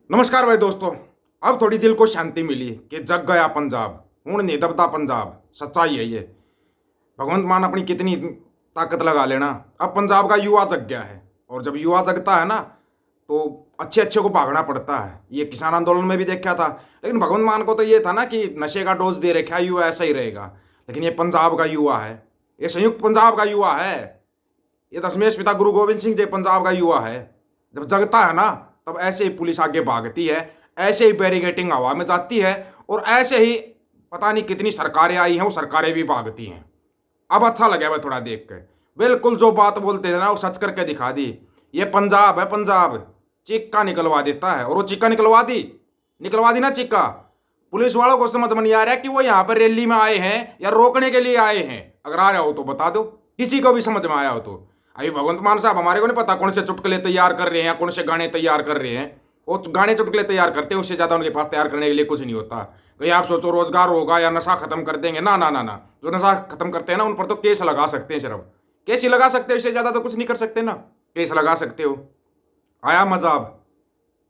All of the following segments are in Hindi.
नमस्कार भाई दोस्तों। अब थोड़ी दिल को शांति मिली कि जग गया पंजाब, हूं नहीं दबता पंजाब। सच्चाई है ये। भगवंत मान अपनी कितनी ताकत लगा लेना, अब पंजाब का युवा जग गया है। और जब युवा जगता है ना तो अच्छे अच्छे को भागना पड़ता है। ये किसान आंदोलन में भी देखा था। लेकिन भगवंत मान को तो ये था ना कि नशे का डोज दे रखा युवा ऐसा ही रहेगा। लेकिन ये पंजाब का युवा है, ये संयुक्त पंजाब का युवा है, ये दशमेश पिता गुरु गोविंद सिंह जी पंजाब का युवा है। जब जगता है ना तब ऐसे ही पुलिस आगे भागती है, ऐसे ही बैरिकेटिंग हवा में जाती है, और ऐसे ही पता नहीं कितनी सरकारें आई हैं वो सरकारें भी भागती हैं। अब अच्छा लगा भाई थोड़ा देख के। बिल्कुल जो बात बोलते थे ना वो सच करके दिखा दी। ये पंजाब है, पंजाब चिक्का निकलवा देता है। और वो चिक्का निकलवा दी ना चिक्का। पुलिस वालों को समझ में नहीं आ रहा कि वो यहाँ पर रैली में आए हैं या रोकने के लिए आए हैं। अगर आ रहा हो तो बता दो, किसी को भी समझ में आया हो तो। अभी भगवंत मान साहब हमारे को नहीं पता कौन से चुटकुले तैयार कर रहे हैं या कौन से गाने तैयार कर रहे हैं। वो गाने चुटकुले तैयार करते हैं, उससे ज़्यादा उनके पास तैयार करने के लिए कुछ नहीं होता। कहीं आप सोचो रोजगार होगा या नशा खत्म कर देंगे, ना ना ना ना। जो नशा खत्म करते हैं ना उन पर तो केस लगा सकते हैं। सिर्फ केस ही लगा सकते हो, इससे ज़्यादा तो कुछ नहीं कर सकते ना। केस लगा सकते हो। आया मजा अब।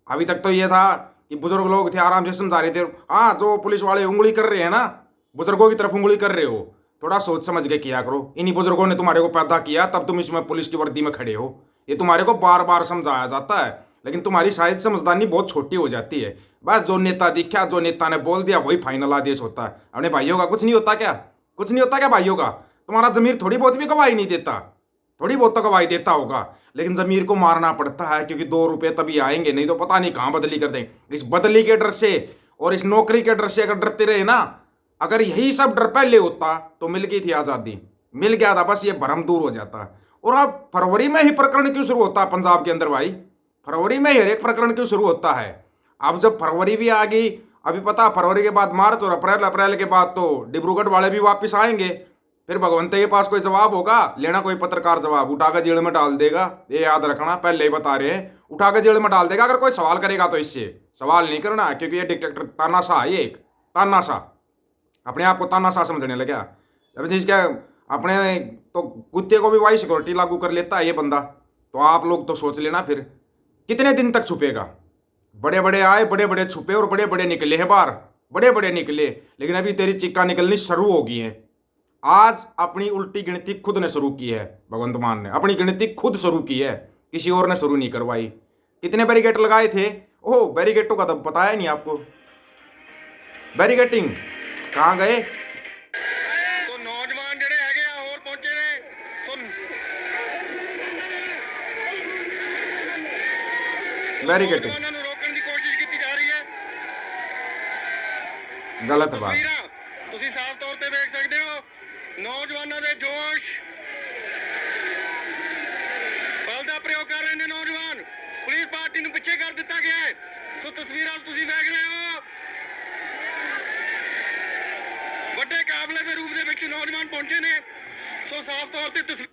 अभी तक तो ये था कि बुजुर्ग लोग थे आराम से समझा रहे थे। हाँ, जो पुलिस वाले उंगली कर रहे हैं ना, बुजुर्गों की तरफ उंगली कर रहे हो, थोड़ा सोच समझ के किया करो। इन्हीं बुजुर्गों ने तुम्हारे को पैदा किया, तब तुम इसमें पुलिस की वर्दी में खड़े हो। ये तुम्हारे को बार बार समझाया जाता है, लेकिन तुम्हारी शायद समझदारी बहुत छोटी हो जाती है। बस जो नेता दिखा, जो नेता ने बोल दिया वही फाइनल आदेश होता है। अपने भाइयों का कुछ नहीं होता क्या? कुछ नहीं होता क्या भाइयों का? तुम्हारा जमीर थोड़ी बहुत भी गवाही नहीं देता? थोड़ी बहुत तो गवाही देता होगा, लेकिन जमीर को मारना पड़ता है, क्योंकि 2 रुपये तभी आएंगे, नहीं तो पता नहीं कहाँ बदली कर देंगे। इस बदली के डर से और इस नौकरी के डर से अगर डरते रहे ना, अगर यही सब डर पहले होता तो मिल गई थी आज़ादी, मिल गया था, बस ये भ्रम दूर हो जाता। और अब फरवरी में ही प्रकरण क्यों शुरू होता है पंजाब के अंदर भाई? फरवरी में ही हर एक प्रकरण क्यों शुरू होता है? अब जब फरवरी भी आ गई, अभी पता फरवरी के बाद मार्च और अप्रैल, अप्रैल के बाद तो डिब्रूगढ़ वाले भी वापस आएंगे। फिर भगवंत के पास कोई जवाब होगा लेना, कोई पत्रकार जवाब उठाकर जेल में डाल देगा। ये याद रखना, पहले ही बता रहे हैं, उठाकर जेल में डाल देगा अगर कोई सवाल करेगा तो। इससे सवाल नहीं करना, क्योंकि ये डिक्टेटर तानाशाह है, ये एक तानाशाह, अपने आप को तानाशाह समझने लगा। अब जिसका अपने तो कुत्ते को भी वाई सिक्योरिटी लागू कर लेता है ये बंदा, तो आप लोग तो सोच लेना फिर कितने दिन तक छुपेगा। बड़े बड़े आए, बड़े बड़े छुपे और बड़े बड़े निकले हैं बाहर, बड़े बड़े निकले। लेकिन अभी तेरी चिक्का निकलनी शुरू हो गई है। आज अपनी उल्टी गिनती खुद ने शुरू की है। भगवंत मान ने अपनी गिनती खुद शुरू की है, किसी और ने शुरू नहीं करवाई। कितने बैरिकेड लगाए थे? ओह, बैरिकेटों का तो बताया नहीं आपको। बैरिकेटिंग कहाँ गए? ਸੋ ਨੌਜਵਾਨ ਜਿਹੜੇ ਹੈਗੇ ਆ ਹੋਰ ਪਹੁੰਚੇ ਨੇ। ਸੋ बैरिकेटिंग ਨੌਜਵਾਨਾਂ ਨੂੰ ਰੋਕਣ ਦੀ ਕੋਸ਼ਿਸ਼ ਕੀਤੀ ਜਾ ਰਹੀ ਹੈ। गलत बात। ਤਸਵੀਰਾਂ ਤੁਸੀਂ ਸਾਫ਼ ਤੌਰ ਤੇ ਵੇਖ ਸਕਦੇ ਹੋ। ਨੌਜਵਾਨਾਂ ਦੇ ਜੋਸ਼, ਬਲ ਦਾ ਪ੍ਰਯੋਗ ਕਰ ਰਹੇ ਨੇ ਨੌਜਵਾਨ। ਪੁਲਿਸ ਪਾਰਟੀ ਨੂੰ ਪਿੱਛੇ ਕਰ ਦਿੱਤਾ ਗਿਆ ਹੈ। ਸੋ ਤਸਵੀਰਾਂ ਤੁਸੀਂ ਵੇਖ ਰਹੇ ਹੋ। ਵੱਡੇ ਕਾਬਲੇ ਦੇ ਰੂਪ ਦੇ ਵਿੱਚ ਨੌਜਵਾਨ ਪਹੁੰਚੇ ਨੇ। ਸੋ ਸਾਫ਼ ਤੌਰ ਤੇ ਤਸਵੀਰ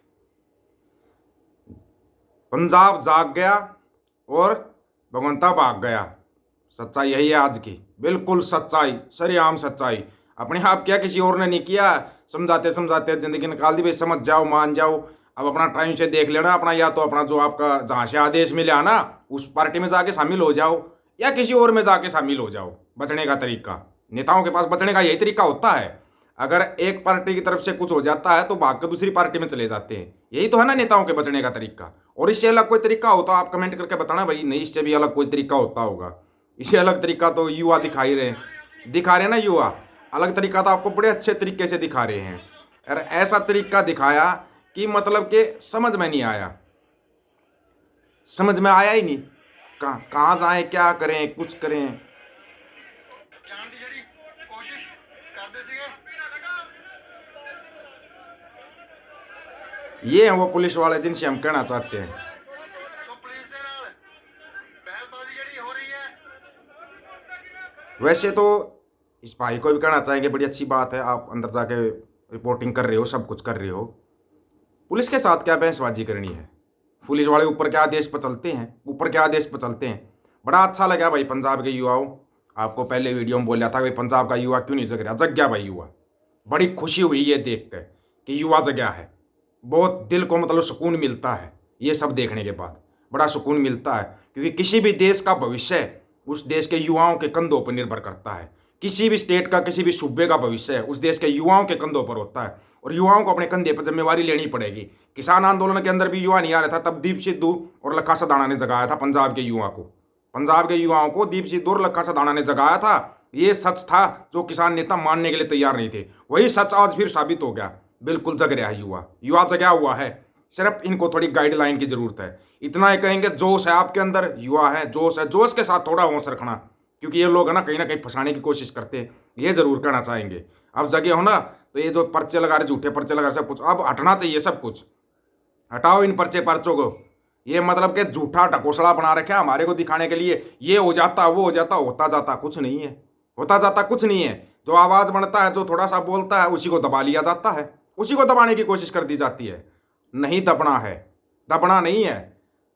पंजाब जाग गया और भगवंता भाग गया। सच्चाई यही है आज की, बिल्कुल सच्चाई, सरेआम सच्चाई। अपने आप किया, किसी और ने नहीं किया। समझाते समझाते जिंदगी निकाल दी। भाई समझ जाओ, मान जाओ। अब अपना टाइम से देख लेना अपना, या तो अपना जो आपका जहाँ से आदेश मिला ना उस पार्टी में जाके शामिल हो जाओ, या किसी और में जाके शामिल हो जाओ। बचने का तरीका, नेताओं के पास बचने का यही तरीका होता है। अगर एक पार्टी की तरफ से कुछ हो जाता है तो भाग कर दूसरी पार्टी में चले जाते हैं। यही तो है ना नेताओं के बचने का तरीका। और इससे अलग कोई तरीका होता आप कमेंट करके बताना भाई। नहीं, इससे भी अलग कोई तरीका होता होगा। इससे अलग तरीका तो युवा दिखा रहे हैं ना। युवा अलग तरीका तो आपको बड़े अच्छे तरीके से दिखा रहे हैं। और ऐसा तरीका दिखाया कि मतलब कि समझ में नहीं आया, समझ में आया ही नहीं। कहाँ जाएं, क्या करें, कुछ करें। ਜਾਣ ਦੀ ਜਿਹੜੀ ਕੋਸ਼ਿਸ਼ ਕਰਦੇ ਸੀਗੇ। ये हैं वो पुलिस वाले जिनसे हम कहना चाहते हैं। ਸੋ ਪੁਲਿਸ ਦੇ ਨਾਲ ਬਹਿਸਬਾਜ਼ੀ ਜਿਹੜੀ ਹੋ ਰਹੀ ਹੈ। वैसे तो इस भाई को भी कहना चाहेंगे, बड़ी अच्छी बात है, आप अंदर जाके रिपोर्टिंग कर रहे हो, सब कुछ कर रहे हो। पुलिस के साथ क्या बहसबाजी करनी है? पुलिस वाले ऊपर क्या आदेश पर चलते हैं, ऊपर क्या आदेश पर चलते हैं। बड़ा अच्छा लगा भाई पंजाब के युवाओं। आपको पहले वीडियो में बोला था भाई पंजाब का युवा क्यों नहीं जग रहा, जग गया भाई युवा। बड़ी खुशी हुई ये देख कर कि युवा जगया है। बहुत दिल को मतलब सुकून मिलता है ये सब देखने के बाद, बड़ा सुकून मिलता है। क्योंकि किसी भी देश का भविष्य उस देश के युवाओं के कंधों पर निर्भर करता है। किसी भी स्टेट का, किसी भी सूबे का भविष्य उस देश के युवाओं के कंधों पर होता है और युवाओं को अपने कंधे पर जिम्मेवारी लेनी पड़ेगी। किसान आंदोलन के अंदर भी युवा नहीं आ रहा था, तब दीप सिद्धू और लखा सदाना ने जगाया था पंजाब के युवा को। पंजाब के युवाओं को दीप सिद्धू और लखा सदाना ने जगाया था। ये सच था जो किसान नेता मानने के लिए तैयार नहीं थे। वही सच आज फिर साबित हो गया। बिल्कुल जग रहा है युवा, युवा जगया हुआ है। सिर्फ इनको थोड़ी गाइडलाइन की जरूरत है। इतना ही कहेंगे, जोश है आपके अंदर, युवा है, जोश है, जोश के साथ थोड़ा होश रखना, क्योंकि ये लोग है ना कहीं ना कहीं फंसाने की कोशिश करते हैं। ये जरूर कहना चाहेंगे। अब जगे हो ना, तो ये जो पर्चे लगा रहे, झूठे पर्चे लगा रहे, सब कुछ अब हटना चाहिए। सब कुछ हटाओ इन पर्चों को। ये मतलब कि झूठा ढकोसला बना रखा है हमारे को दिखाने के लिए। ये हो जाता, वो हो जाता, होता जाता कुछ नहीं है, होता जाता कुछ नहीं है। जो आवाज बनता है, जो थोड़ा सा बोलता है, उसी को दबा लिया जाता है, उसी को दबाने की कोशिश कर दी जाती है। नहीं दबना है, दबना नहीं है।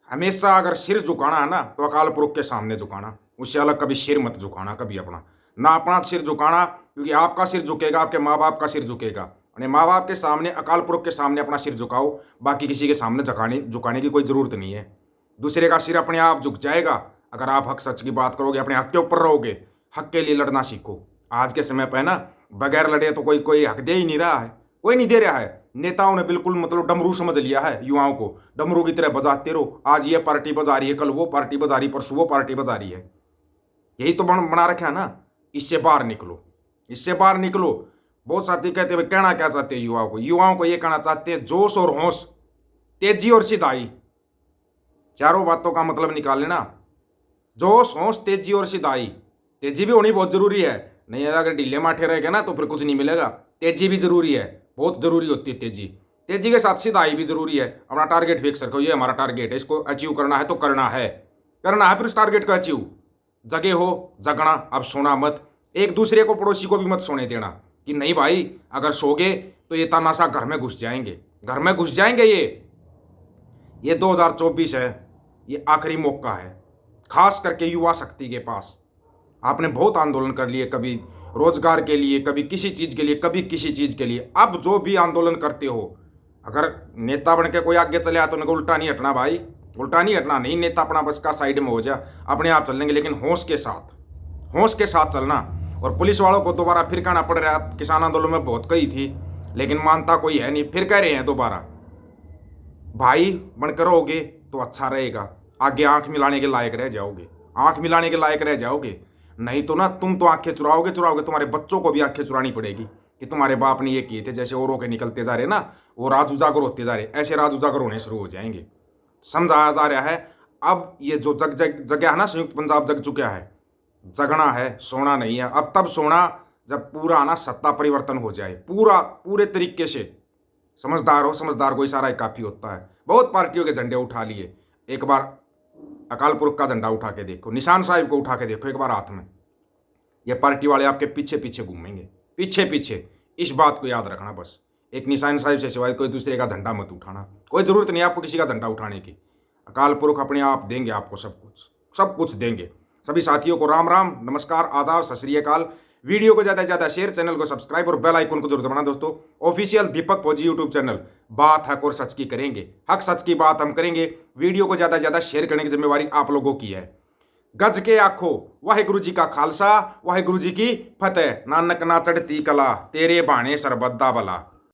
हमेशा अगर सिर झुकाना है ना, तो अकाल पुरख के सामने झुकाना, उससे अलग कभी सिर मत झुकाना, कभी अपना ना अपना सिर झुकाना, क्योंकि आपका सिर झुकेगा, आपके माँ बाप का सिर झुकेगा। अपने माँ बाप के सामने, अकाल पुरख के सामने अपना सिर झुकाओ। बाकी किसी के सामने झुकाने की कोई ज़रूरत नहीं है। दूसरे का सिर अपने आप झुक जाएगा अगर आप हक सच की बात करोगे, अपने हक के ऊपर रहोगे। हक के लिए लड़ना सीखो। आज के समय पर ना, बगैर लड़े तो कोई हक दे ही नहीं रहा है, कोई नहीं दे रहा है। नेताओं ने बिल्कुल मतलब डमरू समझ लिया है युवाओं को। डमरू की तरह बजाते रहो। आज ये पार्टी बजा रही है, कल वो पार्टी बजा रही, परसों वो पार्टी बजा रही है। यही तो बना रखा है ना। इससे बाहर निकलो, इससे बाहर निकलो। बहुत साथी कहते हैं, कहना क्या चाहते हैं युवाओं को? युवाओं को ये कहना चाहते हैं, जोश और होश, तेजी और सिधाई, चारों बातों का मतलब निकाल लेना। जोश, होश, तेजी और सिधाई। तेजी भी होनी बहुत जरूरी है। नहीं अगर ढीले माठे रहेगा ना तो फिर कुछ नहीं मिलेगा। तेजी भी जरूरी है, बहुत जरूरी होती है तेजी। तेजी के साथ सिधाई भी जरूरी है। अपना टारगेट फिक्स रखो, ये हमारा टारगेट है, इसको अचीव करना है तो करना है, फिर उस टारगेट को अचीव। जगे हो, जगना, अब सोना मत। एक दूसरे को, पड़ोसी को भी मत सोने देना कि नहीं भाई अगर सोगे तो ये तानाशाह घर में घुस जाएंगे, घर में घुस जाएंगे। ये 2024 है, ये आखिरी मौका है, खास करके युवा शक्ति के पास। आपने बहुत आंदोलन कर लिए, कभी रोजगार के लिए, कभी किसी चीज़ के लिए, कभी किसी चीज़ के लिए। अब जो भी आंदोलन करते हो, अगर नेता बन के कोई आगे चले आया तो उनको उल्टा नहीं हटना भाई, उल्टा नहीं हटना। नहीं नेता अपना बस का साइड में हो जा, अपने आप चलेंगे, लेकिन होश के साथ, होश के साथ चलना। और पुलिस वालों को दोबारा फिर कहना पड़ रहा है, किसान आंदोलन में बहुत कही थी लेकिन मानता कोई है नहीं, फिर कह रहे हैं दोबारा। भाई बनकर रहोगे तो अच्छा रहेगा, आगे आंख मिलाने के लायक रह जाओगे, आंख मिलाने के लायक रह जाओगे। नहीं तो ना तुम तो आंखें चुराओगे, तुम्हारे बच्चों को भी आंखें चुरानी पड़ेगी कि तुम्हारे बाप ने ये किए थे। जैसे औरों के निकलते जा रहे ना, वो राज उजागर होते जा रहे, ऐसे राज उजागर होने शुरू हो जाएंगे। समझाया जा रहा है अब ये जो जगह है ना, संयुक्त पंजाब जग चुका है। जगना है, सोना नहीं है। अब तब सोना जब पूरा ना सत्ता परिवर्तन हो जाए, पूरे तरीके से। समझदार हो, समझदार को इशारा काफ़ी होता है। बहुत पार्टियों के झंडे उठा लिए, एक बार अकाल पुरख का झंडा उठा के देखो, निशान साहिब को उठा के देखो एक बार हाथ में। ये पार्टी वाले आपके पीछे पीछे घूमेंगे, पीछे पीछे। इस बात को याद रखना बस। एक निशान साहिब से सिवाय कोई दूसरे का झंडा मत उठाना। कोई ज़रूरत नहीं आपको किसी का झंडा उठाने की। अकाल पुरख अपने आप देंगे आपको सब कुछ, सब कुछ देंगे। सभी साथियों को राम राम, नमस्कार, आदाब, सत श्री अकाल। वीडियो को ज़्यादा से ज़्यादा शेयर, चैनल को सब्सक्राइब और बेल आइकन को जरूर दबाना दोस्तों। ऑफिशियल दीपक फौजी यूट्यूब चैनल, बात हक और सच की करेंगे, हक सच की बात हम करेंगे। वीडियो को ज़्यादा से ज़्यादा शेयर करने की जिम्मेवारी आप लोगों की है। गज के आखो वाहिगुरु जी का खालसा, वाहिगुरु जी की फतेह। नानक ना चढ़ती कला, तेरे बाणे सरबत दा भला।